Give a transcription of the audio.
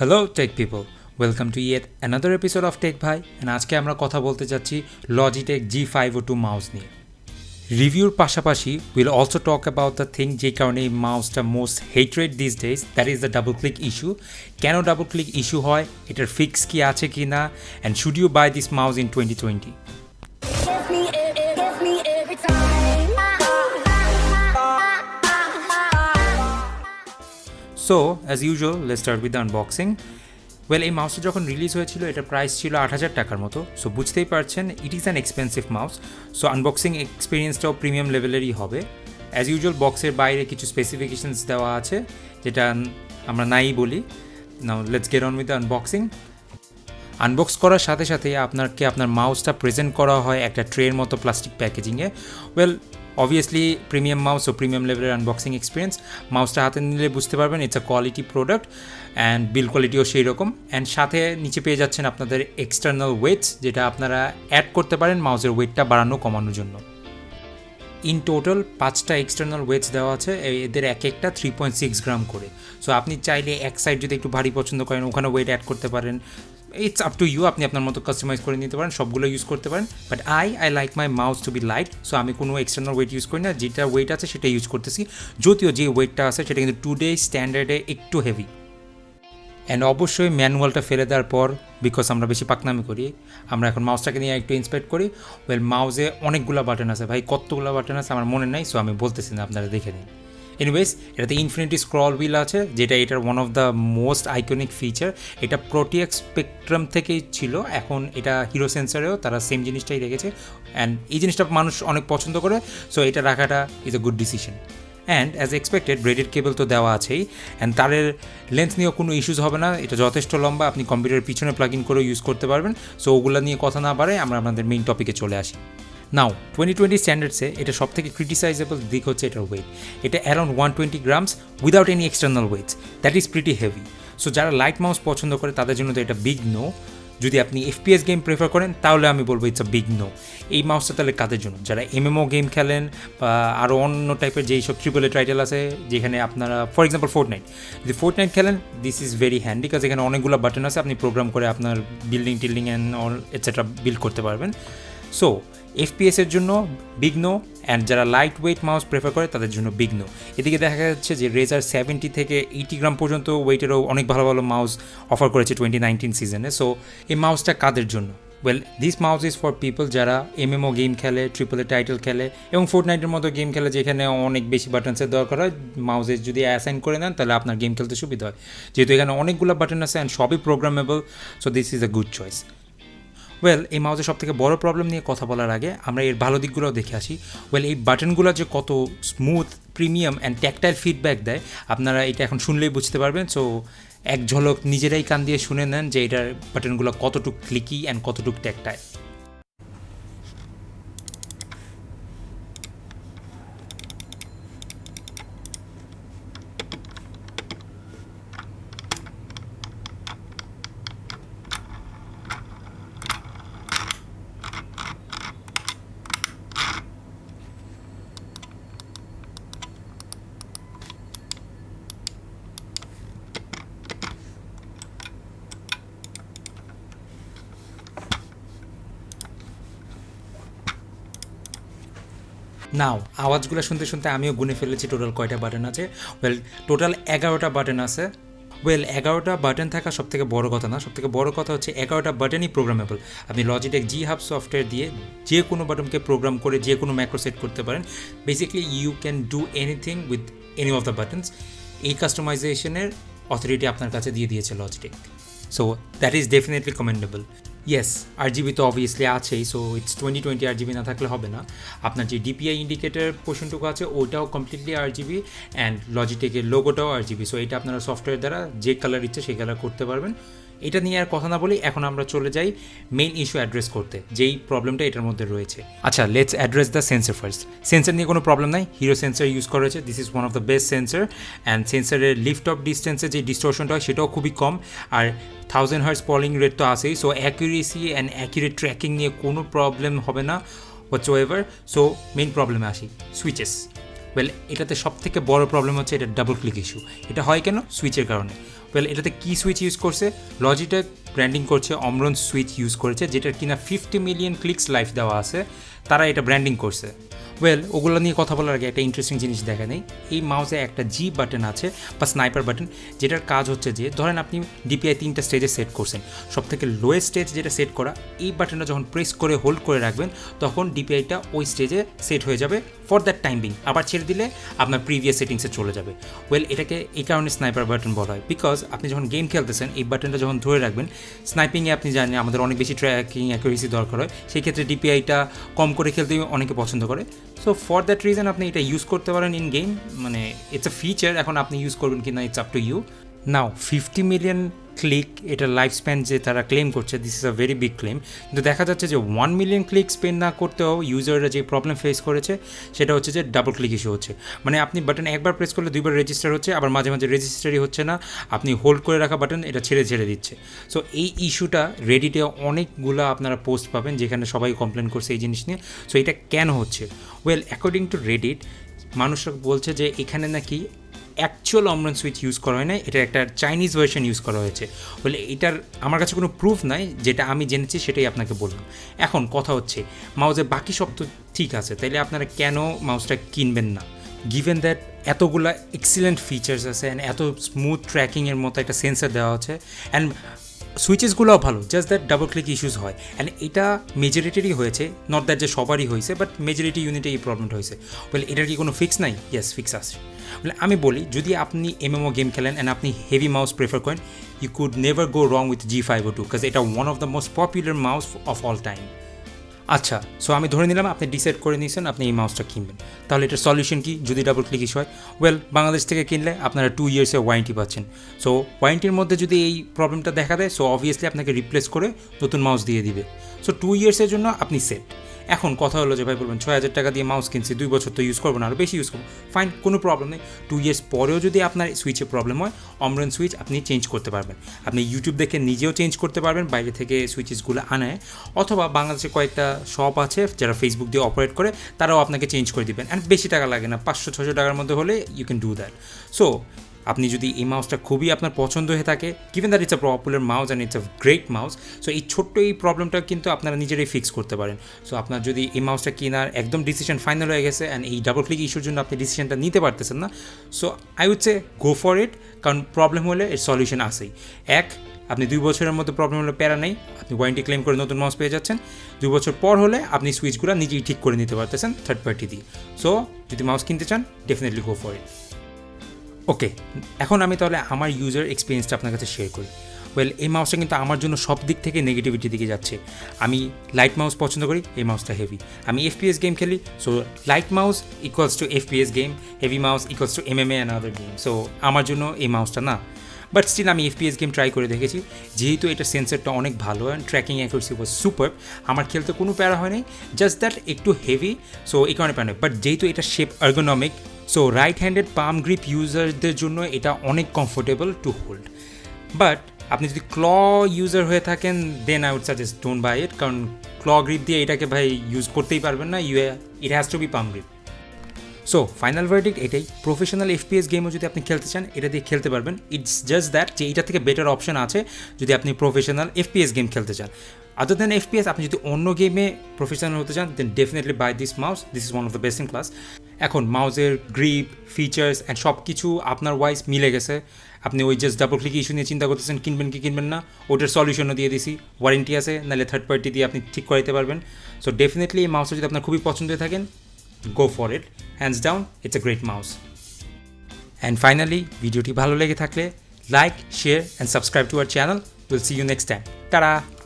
Hello tech people, welcome to yet another episode of Tech Bhai and আজকে আমরা কথা বলতে যাচ্ছি Logitech G502 মাউস নিয়ে। রিভিউর পাশাপাশি will also talk about the thing যে কারণে এই মাউসটা most hatred this days, that is the double click issue. কেন ডাবল ক্লিক ইস্যু হয়, এটার ফিক্স কি আছে কি না, and should you buy this mouse in 2020। So as usual let's start with the unboxing. Well, এই মাউসটা যখন রিলিজ হয়েছিল এটার প্রাইস ছিল ৮,০০০ টাকার মতো। সো বুঝতেই পারছেন it is an expensive mouse. So unboxing এক্সপিরিয়েন্সটাও প্রিমিয়াম লেভেলেরই হবে। অ্যাজ ইউজুয়াল বক্সের বাইরে কিছু স্পেসিফিকেশনস দেওয়া আছে যেটা আমরা নাই বলি। Now let's get on with the unboxing. Unbox করার সাথে সাথে আপনার মাউসটা প্রেজেন্ট করা হয় একটা ট্রের মতো প্লাস্টিক প্যাকেজিংয়ে। ওয়েল, অবভিয়াসলি প্রিমিয়াম মাউস ও প্রিমিয়াম লেভেলের আনবক্সিং এক্সপিরিয়েন্স। মাউসটা হাতে নিলে বুঝতে পারবেন it's a quality product and build কোয়ালিটিও সেই রকম। অ্যান্ড সাথে নিচে পেয়ে যাচ্ছেন আপনাদের এক্সটার্নাল ওয়েটস, যেটা আপনারা অ্যাড করতে পারেন মাউসের ওয়েটটা বাড়ানো কমানোর জন্য। ইন টোটাল 5টা এক্সটার্নাল ওয়েটস দেওয়া আছে, এদের এক একটা 3.6 গ্রাম করে। সো আপনি চাইলে এক সাইড যদি একটু ভারী পছন্দ করেন ওখানে ওয়েট অ্যাড করতে পারেন। ইটস আপ টু ইউ, আপনি আপনার মতো কাস্টমাইজ করে নিতে পারেন, সবগুলো ইউজ করতে পারেন। But I like my mouse to be light, so আমি কোনো এক্সটার্নাল ওয়েট ইউজ করি না, যেটা ওয়েট আছে সেটা ইউজ করতেছি। যদিও যে ওয়েটটা আছে সেটা কিন্তু টুডে স্ট্যান্ডার্ডে একটু হেভি। অ্যান্ড অবশ্যই ম্যানুয়ালটা ফেলে দেওয়ার পর, বিকজ আমরা বেশি পাকনামি করি, আমরা এখন মাউসটাকে নিয়ে একটু ইন্সপেক্ট করি। ওয়েল, মাউসে অনেকগুলো বাটন আছে ভাই, কতগুলো বাটন আছে আমার মনে নাই, সো আমি বলতেছি না, আপনারা দেখে নিন। এনিওয়েজ, এটাতে ইনফিনিটি স্ক্রল হুইল আছে, যেটা এটার one of the most iconic feature. এটা প্রোটিএক্স স্পেকট্রাম থেকেই ছিল, এখন এটা হিরো সেন্সারেও তারা সেম জিনিসটাই রেখেছে। অ্যান্ড এই জিনিসটা মানুষ অনেক পছন্দ করে, সো এটা রাখাটা is a good decision. And as expected braided cable তো দেওয়া আছেই, অ্যান্ড তারের লেন্থ নিয়েও কোনো ইস্যুস হবে না, এটা যথেষ্ট লম্বা, আপনি কম্পিউটারের পিছনে প্লাগ ইন করেও ইউজ করতে পারবেন। সো ওগুলো নিয়ে কথা না বাড়াই আমরা আপনাদের মেইন টপিকে চলে আসি। নাও 2020 স্ট্যান্ডার্ডসে এটা সব থেকে ক্রিটিসাইজেবল দিক হচ্ছে এটার ওয়েট। এটা around 120 grams without any external weights, that is pretty heavy. So যারা লাইট মাউস পছন্দ করে তাদের জন্য তো এটা বিগ নো। যদি আপনি FPS গেম প্রেফার করেন তাহলে আমি বলবো ইটস আ বিগ নো। এই মাউসটা তাহলে কাদের জন্য? যারা MMO গেম খেলেন বা আরও অন্য টাইপের যেই সব ট্রিপল টাইটেল আছে, যেখানে আপনারা ফর এক্সাম্পল ফোর্টনাইট, যদি ফোর্টনাইট খেলেন this is very handy, because এখানে অনেকগুলো বাটন আছে, আপনি প্রোগ্রাম করে আপনার tilting and all etcetera build করতে পারবেন। সো FPS-এর জন্য বিগ নো, অ্যান্ড যারা লাইট ওয়েট মাউস প্রেফার করে তাদের জন্য বিগ নো। এদিকে দেখা যাচ্ছে যে রেজার 70 থেকে 80 গ্রাম পর্যন্ত ওয়েটেরও অনেক ভালো ভালো মাউস অফার করেছে 2019 সিজনে। সো এই মাউসটা কাদের জন্য? Well, this mouse is for people যারা MMO গেম খেলে, ট্রিপল টাইটেল খেলে এবং ফোর্টনাইটের মতো গেম খেলে, যেখানে অনেক বেশি বাটনসের দরকার হয়। মাউসে যদি অ্যাসাইন করে নেন তাহলে আপনার গেম খেলতে সুবিধা হয়, যেহেতু এখানে অনেকগুলো বাটন আছে অ্যান্ড সবই programmable. So this is a good choice. Well, এই মাউসের সবথেকে বড় প্রবলেম নিয়ে কথা বলার আগে আমরা এর ভালো দিকগুলোও দেখে আসি। ওয়েল, এই বাটনগুলো যে কত smooth, premium and tactile feedback দেয় আপনারা এটা এখন শুনলেই বুঝতে পারবেন। সো এক ঝলক নিজেরাই কান দিয়ে শুনে নেন যে এটার বাটনগুলো কতটুকু ক্লিকি অ্যান্ড কতটুকু ট্যাকটাইল। নাও আওয়াজগুলো শুনতে শুনতে আমিও গুনে ফেলেছি টোটাল কয়টা বাটন আছে। ওয়েল, টোটাল 11টা বাটন আছে। ওয়েল, 11টা বাটন থাকা সবথেকে বড় কথা না, সবথেকে বড় কথা হচ্ছে 11টা বাটনই প্রোগ্রামেবল। আপনি লজিটেক G5 সফটওয়্যার দিয়ে যে কোনো বাটনকে প্রোগ্রাম করে যে কোনো ম্যাক্রো সেট করতে পারেন। Basically you can do anything with any of the buttons. এই কাস্টমাইজেশনের অথরিটি আপনার কাছে দিয়ে দিয়েছে Logitech. So that is definitely commendable. Yes, RGB তো অবভিয়াসলি আছেই, সো ইটস 2020 RGB না থাকলে হবে না। আপনার যে DPI ইন্ডিকেটার পোর্শনটুকু আছে ওইটাও কমপ্লিটলি RGB, অ্যান্ড লজিটেকের লোগোটাও RGB। সো এটা আপনারা সফটওয়্যার দ্বারা যে কালার ইচ্ছে সেই কালার করতে পারবেন। এটা নিয়ে আর কথা না বলি, এখন আমরা চলে যাই মেইন ইস্যু অ্যাড্রেস করতে, যেই প্রবলেমটা এটার মধ্যে রয়েছে। আচ্ছা, let's address the sensor first. Sensor নিয়ে কোনো প্রবলেম নাই, হিরো সেন্সর ইউজ করা হয়েছে, this is one of the best sensor. And সেন্সরের লিফট অফ ডিস্টেন্সে যে ডিস্টোরশনটা হয় সেটাও খুবই কম, আর 1000 হার্টজ পলিং রেট তো আছেই। So accuracy and accurate tracking নিয়ে কোনো প্রবলেম হবে না হোয়াটসোএভার। সো মেইন প্রবলেমে আসি, সুইচেস। ওয়েল, এটাতে সবথেকে বড় প্রবলেম হচ্ছে এটা ডাবল ক্লিক ইস্যু। এটা হয় কেন? সুইচের কারণে। ওয়েল এটাতে কী সুইচ ইউজ করছে, লজিটেক ব্র্যান্ডিং করছে অমরন সুইচ ইউজ করেছে, যেটার কিনা 50 মিলিয়ন ক্লিকস লাইফ দেওয়া আছে, তারা এটা ব্র্যান্ডিং করছে। ওয়েল ওগুলো নিয়ে কথা বলার আগে একটা ইন্টারেস্টিং জিনিস দেখা নেই, এই মাউসে একটা জি বাটন আছে বা স্নাইপার বাটন, যেটার কাজ হচ্ছে যে ধরেন আপনি ডিপিআই 3টা স্টেজে সেট করছেন, সব থেকে লোয়েস্ট স্টেজ যেটা সেট করা, এই বাটনটা যখন প্রেস করে হোল্ড করে রাখবেন তখন ডিপিআইটা ওই স্টেজে সেট হয়ে যাবে ফর দ্যাট টাইম বিং, আবার ছেড়ে দিলে আপনার প্রিভিয়াস সেটিংসে চলে যাবে। ওয়েল এটাকে এই কারণে স্নাইপার বাটন বলা হয়, বিকজ আপনি যখন গেম খেলতেছেন এই বাটনটা যখন ধরে রাখবেন, স্নাইপিংয়ে আপনি জানেন আমাদের অনেক বেশি ট্র্যাকিং অ্যাকুরেসি দরকার হয়, সেই ক্ষেত্রে ডিপিআইটা কম করে খেলতে অনেকে পছন্দ করে। সো ফর দ্যাট রিজন আপনি এটা ইউজ করতে পারেন ইন গেম, মানে ইটস আ ফিচার, এখন আপনি ইউজ করবেন কি না it's up to you. Now 50 million click এটা লাইফ স্প্যান যে তারা ক্লেম করছে, this is a very big claim, কিন্তু দেখা যাচ্ছে যে 1 মিলিয়ন ক্লিক স্পেন্ড না করতেও ইউজাররা যে প্রবলেম ফেস করেছে সেটা হচ্ছে যে ডাবল ক্লিক ইস্যু হচ্ছে, মানে আপনি বাটন একবার প্রেস করলে 2বার রেজিস্টার হচ্ছে, আবার মাঝে মাঝে রেজিস্টারই হচ্ছে না, আপনি হোল্ড করে রাখা বাটন এটা ছেড়ে দিচ্ছে। সো এই ইস্যুটা রেডিটে অনেকগুলো আপনারা পোস্ট পাবেন যেখানে সবাই কমপ্লেন করছে এই জিনিস নিয়ে। সো এটা কেন হচ্ছে, ওয়েল অ্যাকর্ডিং টু রেডিট মানুষরা বলছে যে এখানে নাকি অ্যাকচুয়াল অমরন সুইচ ইউজ করা হয় না, এটা একটা চাইনিজ ভার্সন ইউজ করা হয়েছে। বলে এটার আমার কাছে কোনো প্রুফ নাই, যেটা আমি জেনেছি সেটাই আপনাকে বললাম। এখন কথা হচ্ছে মাউসের বাকি সব তো ঠিক আছে, তাইলে আপনারা কেন মাউসটা কিনবেন না, গিভেন দ্যাট এতগুলা এক্সিলেন্ট ফিচার্স আছে অ্যান্ড এত স্মুথ ট্র্যাকিংয়ের মতো একটা সেন্সার দেওয়া আছে, অ্যান্ড সুইচেসগুলোও ভালো, just that double click issues হয়, অ্যান্ড এটা মেজরিটিরই হয়েছে, নট দ্যাট যে সবারই হয়েছে, বাট মেজরিটি ইউনিটে এই প্রবলেমটা হয়েছে। বলে এটার কি কোনো ফিক্স নাই? ইয়েস, ফিক্স আছে। বলে আমি বলি, যদি আপনি এমএমও গেম খেলেন অ্যান্ড আপনি হেভি মাউস প্রেফার করেন, you could never go wrong with G502, because এটা one of the most popular mouse of all time. আচ্ছা, সো আমি ধরে নিলাম আপনি ডিসাইড করে নিয়েছেন আপনি এই মাউসটা কিনবেন, তাহলে এটার সলিউশন কি যদি ডাবল ক্লিক ইস্যু হয়? ওয়েল বাংলাদেশ থেকে কিনলে আপনারা 2 ইয়ার্সের ওয়ারেন্টি পাচ্ছেন। সো ওয়ারেন্টির মধ্যে যদি এই প্রবলেমটা দেখা দেয়, সো অবভিয়াসলি আপনাকে রিপ্লেস করে নতুন মাউস দিয়ে দিবে। সো 2 ইয়ার্সের জন্য আপনি সেট। এখন কথা হলো যে ভাই বলবেন 6,000 টাকা দিয়ে মাউস কিনছি, 2 বছর তো ইউজ করবো না, আরও বেশি ইউজ করবো, ফাইন, কোনো প্রবলেম নেই। 2 ইয়ার্স পরেও যদি আপনার সুইচে প্রবলেম হয়, অমরন সুইচ আপনি চেঞ্জ করতে পারবেন। আপনি ইউটিউব দেখে নিজেও চেঞ্জ করতে পারবেন বাইরে থেকে সুইচেসগুলো আনায়, অথবা বাংলাদেশে কয়েকটা শপ আছে যারা ফেসবুক দিয়ে অপারেট করে, তারাও আপনাকে চেঞ্জ করে দিবেন, অ্যান্ড বেশি টাকা লাগে না, 500-600 টাকার মধ্যে হলে you can do that. So আপনি যদি এই মাউসটা খুবই আপনার পছন্দ হয়ে থাকে, given that it's a popular mouse and it's a great mouse, so এই ছোট্ট এই প্রবলেমটা কিন্তু আপনারা নিজেরাই ফিক্স করতে পারেন। সো আপনার যদি এই মাউসটা কেনার একদম ডিসিশন ফাইনাল হয়ে গেছে অ্যান্ড এই ডাবল ক্লিক ইস্যুর জন্য আপনি ডিসিশনটা নিতে পারতেছেন না, so I would say go for it, কারণ প্রবলেম হলে এর সলিউশন আসেই। আপনি 2 বছরের মধ্যে প্রবলেম হলে প্যারা নেই, আপনি ওয়ারেন্টি ক্লেম করে নতুন মাউস পেয়ে যাচ্ছেন। 2 বছর পর হলে আপনি সুইচগুলো নিজেই ঠিক করে নিতে পারতেছেন থার্ড পার্টি দিয়ে। সো যদি মাউস কিনতে চান, ডেফিনেটলি গো ফর ইট। ওকে, এখন আমি তাহলে আমার ইউজার এক্সপিরিয়েন্সটা আপনার কাছে শেয়ার করি। ওয়েল এই মাউসটা কিন্তু আমার জন্য সব দিক থেকে নেগেটিভিটির দিকে যাচ্ছে। আমি লাইট মাউস পছন্দ করি, এই মাউসটা হেভি। আমি FPS গেম খেলি, so light mouse equals to FPS game, heavy mouse equals to MMA and other game. So আমার জন্য এই মাউসটা না, বাট স্টিল আমি FPS গেম ট্রাই করে দেখেছি, যেহেতু এটা সেন্সারটা অনেক ভালো and tracking accuracy was super, আমার খেলতে কোনো প্যারা হয় নাই, জাস্ট দ্যাট একটু হেভি, সো এই কারণে প্যারা নয়। বাট যেহেতু এটা shape ergonomic, so right handed পাম গ্রিপ ইউজারদের জন্য এটা অনেক কমফোর্টেবল টু হোল্ড। বাট আপনি যদি ক্ল ইউজার হয়ে থাকেন, then I would suggest don't buy it, কারণ ক্ল গ্রিপ দিয়ে এটাকে ভাই ইউজ করতেই পারবেন না, it has to be palm grip. So final verdict এটাই, প্রফেশনাল FPS গেমও যদি আপনি খেলতে চান এটা দিয়ে খেলতে পারবেন। ইটস জাস্ট দ্যাট যে এটা থেকে বেটার অপশন আছে যদি আপনি প্রফেশনাল FPS গেম খেলতে চান। আদার দ্যান FPS আপনি যদি অন্য গেমে প্রফেশনাল হতে চান, then definitely buy this mouse, this is one of the best in class. এখন মাউসের গ্রিপ, ফিচার্স অ্যান্ড সব কিছু আপনার ওয়াইজ মিলে গেছে, আপনি ওই জাস্ট ডাবল ক্লিক ইস্যু নিয়ে চিন্তা করতেছেন কিনবেন কি কিনবেন না, ওটার সলিউশনও দিয়ে দিছি, ওয়ারেন্টি আছে, নাহলে থার্ড পার্টি দিয়ে আপনি ঠিক করাইতে পারবেন। সো ডেফিনেটলি এই মাউসটা যদি আপনার খুবই পছন্দ হয়ে থাকেন, go for it, hands down, it's a great mouse. And finally, ভিডিওটি ভালো লেগে থাকলে like, share and subscribe to our channel. We'll see you next time. Ta-da!